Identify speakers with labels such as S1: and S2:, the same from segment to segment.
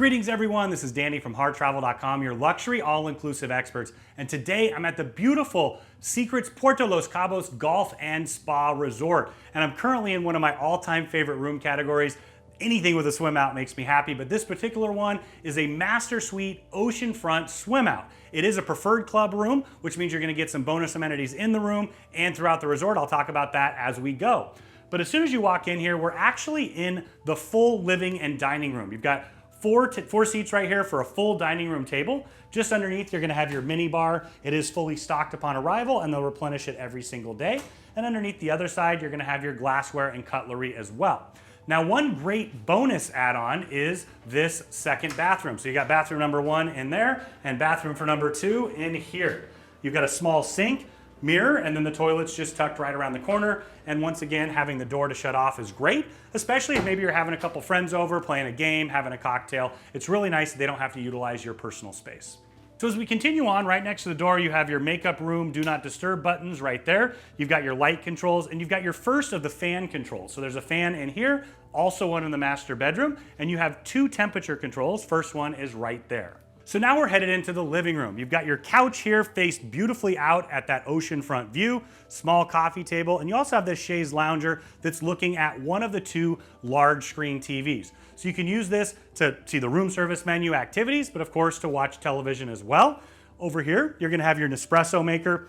S1: Greetings everyone, this is Danny from HarrTravel.com, your luxury all-inclusive experts. And today I'm at the beautiful Secrets Puerto Los Cabos Golf and Spa Resort. And I'm currently in one of my all-time favorite room categories. Anything with a swim out makes me happy, but this particular one is a master suite oceanfront swim out. It is a preferred club room, which means you're gonna get some bonus amenities in the room and throughout the resort. I'll talk about that as we go. But as soon as you walk in here, we're actually in the full living and dining room. You've got four seats right here for a full dining room table. Just underneath, you're gonna have your mini bar. It is fully stocked upon arrival and they'll replenish it every single day. And underneath the other side, you're gonna have your glassware and cutlery as well. Now, one great bonus add-on is this second bathroom. So you got bathroom number 1 in there and bathroom for number 2 in here. You've got a small sink, mirror, and then the toilet's just tucked right around the corner. And once again, having the door to shut off is great, especially if maybe you're having a couple friends over, playing a game, having a cocktail. It's really nice that they don't have to utilize your personal space. So as we continue on, right next to the door, you have your makeup room, do not disturb buttons right there. You've got your light controls, and you've got your first of the fan controls. So there's a fan in here, also one in the master bedroom, and you have 2 temperature controls. First one is right there. So now we're headed into the living room. You've got your couch here faced beautifully out at that oceanfront view, small coffee table, and you also have this chaise lounger that's looking at one of the 2 large screen TVs. So you can use this to see the room service menu activities, but of course to watch television as well. Over here, you're gonna have your Nespresso maker.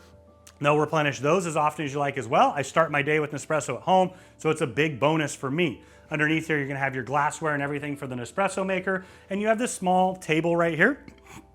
S1: They'll replenish those as often as you like as well. I start my day with Nespresso at home, so it's a big bonus for me. Underneath here, you're gonna have your glassware and everything for the Nespresso maker. And you have this small table right here,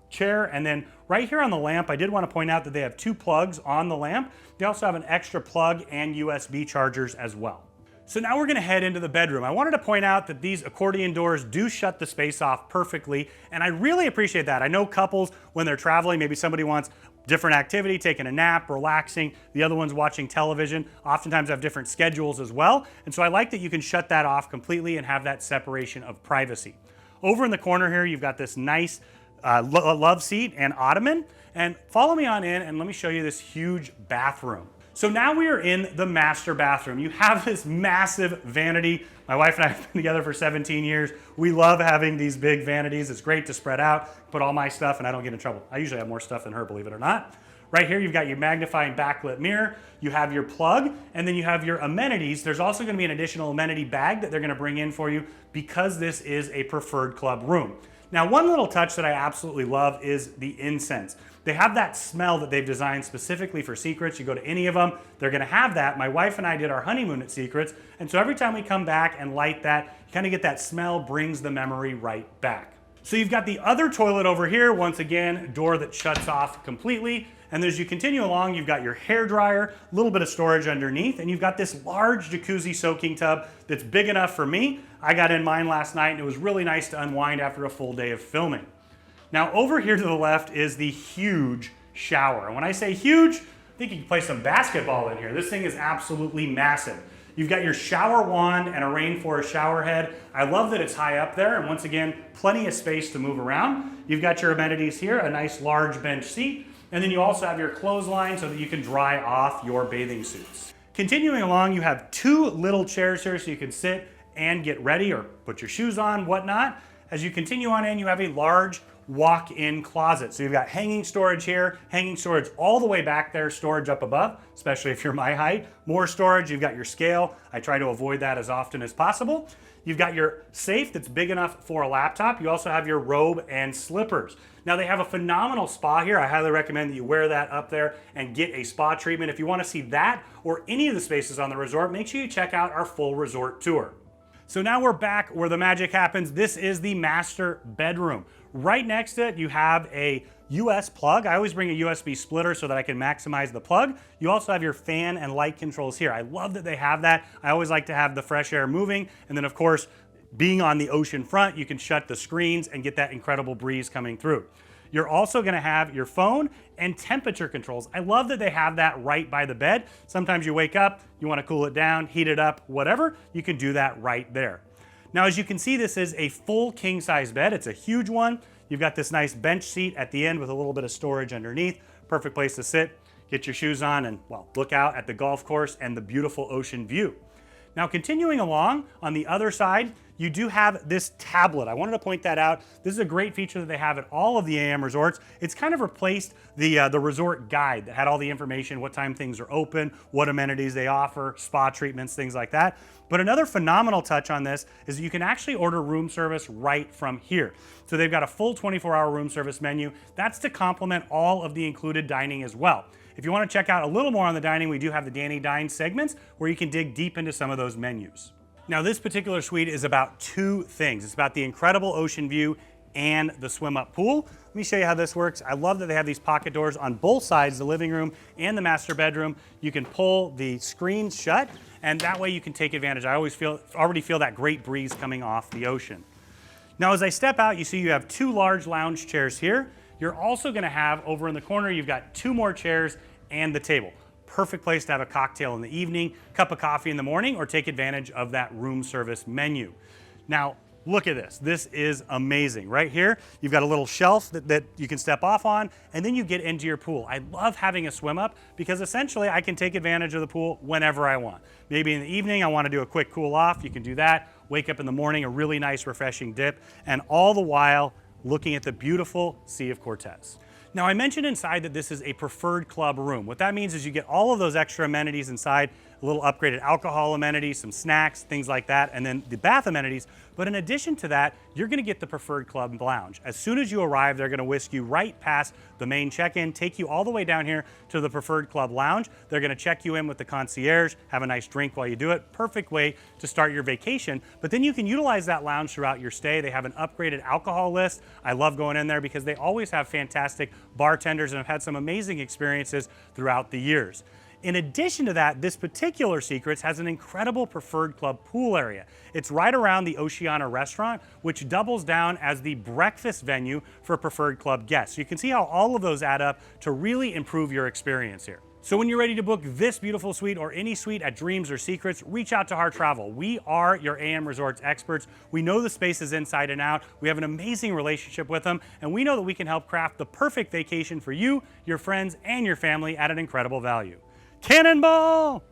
S1: chair, and then right here on the lamp, I did wanna point out that they have 2 plugs on the lamp. They also have an extra plug and USB chargers as well. So now we're gonna head into the bedroom. I wanted to point out that these accordion doors do shut the space off perfectly, and I really appreciate that. I know couples, when they're traveling, maybe somebody wants different activity, taking a nap, relaxing, the other one's watching television, oftentimes have different schedules as well. And so I like that you can shut that off completely and have that separation of privacy. Over in the corner here, you've got this nice love seat and ottoman. And follow me on in and let me show you this huge bathroom. So now we are in the master bathroom. You have this massive vanity. My wife and I have been together for 17 years. We love having these big vanities. It's great to spread out, put all my stuff, and I don't get in trouble. I usually have more stuff than her, believe it or not. Right here, you've got your magnifying backlit mirror, you have your plug, and then you have your amenities. There's also gonna be an additional amenity bag that they're gonna bring in for you because this is a preferred club room. Now, one little touch that I absolutely love is the incense. They have that smell that they've designed specifically for Secrets. You go to any of them, they're gonna have that. My wife and I did our honeymoon at Secrets, and so every time we come back and light that, you kind of get that smell, brings the memory right back. So you've got the other toilet over here, once again, door that shuts off completely. And as you continue along, you've got your hair dryer, a little bit of storage underneath, and you've got this large jacuzzi soaking tub that's big enough for me. I got in mine last night, and it was really nice to unwind after a full day of filming. Now, over here to the left is the huge shower. And when I say huge, I think you can play some basketball in here. This thing is absolutely massive. You've got your shower wand and a rainforest shower head. I love that it's high up there, and once again, plenty of space to move around. You've got your amenities here, a nice large bench seat, and then you also have your clothesline so that you can dry off your bathing suits. Continuing along, you have 2 little chairs here so you can sit and get ready or put your shoes on, whatnot. As you continue on in, you have a large walk-in closet. So you've got hanging storage here, hanging storage all the way back there, storage up above, especially if you're my height. More storage, you've got your scale. I try to avoid that as often as possible. You've got your safe that's big enough for a laptop. You also have your robe and slippers. Now they have a phenomenal spa here. I highly recommend that you wear that up there and get a spa treatment. If you want to see that or any of the spaces on the resort, make sure you check out our full resort tour. So now we're back where the magic happens. This is the master bedroom. Right next to it, you have a US plug. I always bring a USB splitter so that I can maximize the plug. You also have your fan and light controls here. I love that they have that. I always like to have the fresh air moving. And then of course, being on the ocean front, you can shut the screens and get that incredible breeze coming through. You're also gonna have your phone and temperature controls. I love that they have that right by the bed. Sometimes you wake up, you wanna cool it down, heat it up, whatever, you can do that right there. Now, as you can see, this is a full king size bed. It's a huge one. You've got this nice bench seat at the end with a little bit of storage underneath. Perfect place to sit, get your shoes on, and well, look out at the golf course and the beautiful ocean view. Now, continuing along, on the other side, you do have this tablet. I wanted to point that out. This is a great feature that they have at all of the AM resorts. It's kind of replaced the resort guide that had all the information, what time things are open, what amenities they offer, spa treatments, things like that. But another phenomenal touch on this is that you can actually order room service right from here. So they've got a full 24-hour room service menu. That's to complement all of the included dining as well. If you want to check out a little more on the dining, we do have the Danny Dine segments where you can dig deep into some of those menus. Now, this particular suite is about two things. It's about the incredible ocean view and the swim-up pool. Let me show you how this works. I love that they have these pocket doors on both sides, the living room and the master bedroom. You can pull the screens shut, and that way you can take advantage. I already feel that great breeze coming off the ocean. Now, as I step out, you see you have two large lounge chairs here. You're also gonna have, over in the corner, you've got two more chairs and the table. Perfect place to have a cocktail in the evening, cup of coffee in the morning, or take advantage of that room service menu. Now, look at this. This is amazing. Right here, you've got a little shelf that you can step off on, and then you get into your pool. I love having a swim up because essentially I can take advantage of the pool whenever I want. Maybe in the evening I want to do a quick cool off. You can do that. Wake up in the morning, a really nice refreshing dip, and all the while looking at the beautiful Sea of Cortez. Now, I mentioned inside that this is a preferred club room. What that means is you get all of those extra amenities inside, a little upgraded alcohol amenities, some snacks, things like that, and then the bath amenities. But in addition to that, you're gonna get the preferred club lounge. As soon as you arrive, they're gonna whisk you right past the main check-in, take you all the way down here to the preferred club lounge. They're gonna check you in with the concierge, have a nice drink while you do it. Perfect way to start your vacation. But then you can utilize that lounge throughout your stay. They have an upgraded alcohol list. I love going in there because they always have fantastic bartenders and have had some amazing experiences throughout the years. In addition to that, this particular Secrets has an incredible preferred club pool area. It's right around the Oceana restaurant, which doubles down as the breakfast venue for preferred club guests. You can see how all of those add up to really improve your experience here. So when you're ready to book this beautiful suite or any suite at Dreams or Secrets, reach out to Harr Travel. We are your AM Resorts experts. We know the spaces inside and out. We have an amazing relationship with them, and we know that we can help craft the perfect vacation for you, your friends, and your family at an incredible value. Cannonball!